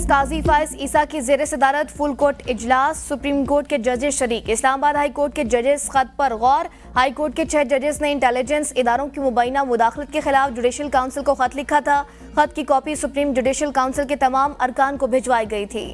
Justice काजी फाइज ईसा की जेर सदारत फुल कोर्ट इजलास। सुप्रीम कोर्ट के जजेस शरीक। इस्लामाबाद हाई कोर्ट के जजेस खत पर गौर। हाई कोर्ट के 6 जजेस ने इंटेलिजेंस इदारों की मुबैना मुदाखलत के खिलाफ जुडिशल काउंसिल को खत लिखा था। खत की कॉपी सुप्रीम जुडिशल काउंसिल के तमाम अरकान को भिजवाई गई थी।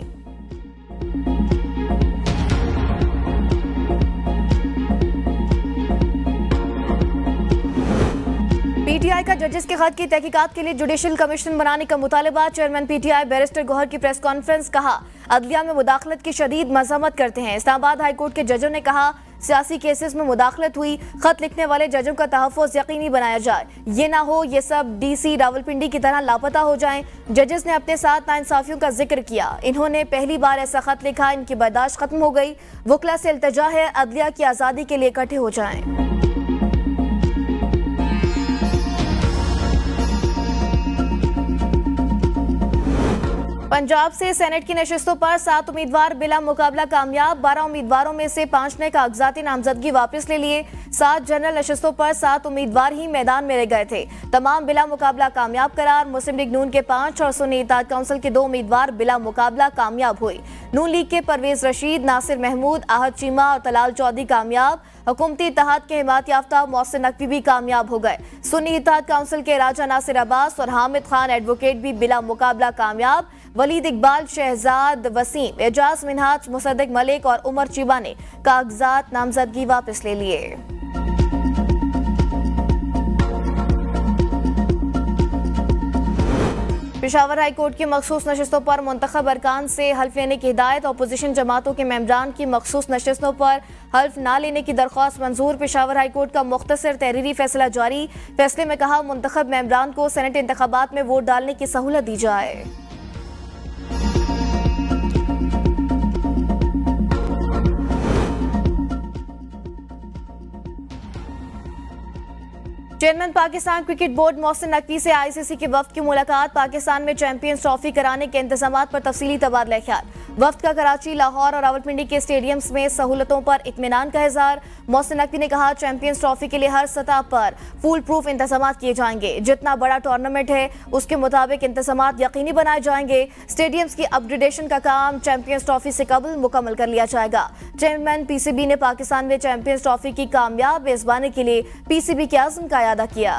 पीटीआई का जजेस के खत की तहकीकात के लिए जुडिशल कमीशन बनाने का मुतालबा। चेयरमैन पीटीआई बैरिस्टर गौहर की प्रेस कॉन्फ्रेंस। कहा, अदलिया में मुदाखलत की शदीद मजम्मत करते हैं। इस्लामाबाद हाई कोर्ट के जजों ने कहा, सियासी केसेस में मुदाखलत हुई। खत लिखने वाले जजों का तहफ़्फ़ुज़ यकीनी बनाया जाए। ये ना हो ये सब डीसी रावलपिंडी की तरह लापता हो जाएं। जजेस ने अपने साथ नाइंसाफियों का जिक्र किया। इन्होंने पहली बार ऐसा खत लिखा, इनकी बर्दाश्त खत्म हो गई। वकला से इल्तिजा है, अदलिया की आज़ादी के लिए इकट्ठे हो जाएं। पंजाब से सेनेट की नशिस्तों पर 7 उम्मीदवार बिला मुकाबला कामयाब। 12 उम्मीदवारों में से 5 ने कागजाती नामजदगी वापस ले लिए। 7 जनरल नशिस्तों पर 7 उम्मीदवार ही मैदान में रह गए थे। तमाम बिला मुकाबला कामयाब करार। मुस्लिम लीग नून के 5 और सुन्नी इत्तेहाद काउंसिल के 2 उम्मीदवार बिला मुकाबला कामयाब हुए। नून लीग के परवेज रशीद, नासिर महमूद, आहद चीमा और तलाल चौधरी कामयाब। हुकूमती इत्तेहाद के हिमायत याफ्ता मोहसिन नकवी भी कामयाब हो गए। सुन्नी इत्तेहाद काउंसिल के राजा नासिर अब्बास और हामिद खान एडवोकेट भी बिला मुकाबला कामयाब। वलीद इकबाल, शहजाद वसीम, एजाज मिनहाज, मुसद्दिक मलिक और उमर चीबा ने कागजात नामजदगी वापस ले लिए। पेशावर हाई कोर्ट की मखसूस नशिस्तों पर मुंतखब अरकान से हल्फ लेने की हिदायत। अपोजिशन जमातों के मेंबरान की मखसूस नशिस्तों पर हल्फ न लेने की दरख्वास्त मंजूर। पेशावर हाई कोर्ट का मुख्तसर तहरीरी फैसला जारी। फैसले में कहा, मुंतखब मेंबरान को सेनेट इंतखाबात में वोट डालने की सहूलत दी जाए। Chairman Pakistan cricket board Mohsin Naqvi से आईसीसी के वफ्द की मुलाकात। पाकिस्तान में चैंपियंस ट्रॉफी कराने के इंतजामात पर तफसीली तबादला ख्याल। वफ्द का कराची, लाहौर और रावलपिंडी के स्टेडियम्स में सहूलतों पर इत्मीनान का इजहार। मोहसिन नकवी ने कहा, चैंपियंस ट्रॉफी के लिए हर सतह पर फूल प्रूफ इंतजामात किए जाएंगे। जितना बड़ा टूर्नामेंट है उसके मुताबिक इंतजामात यकीनी बनाए जाएंगे। स्टेडियम्स की अपग्रेडेशन का काम चैंपियंस ट्रॉफी से कबल मुकम्मल कर लिया जाएगा। चेयरमैन पीसीबी ने पाकिस्तान में चैंपियंस ट्रॉफी की कामयाब मेजबानी के लिए पीसीबी के आज़म का अदा किया।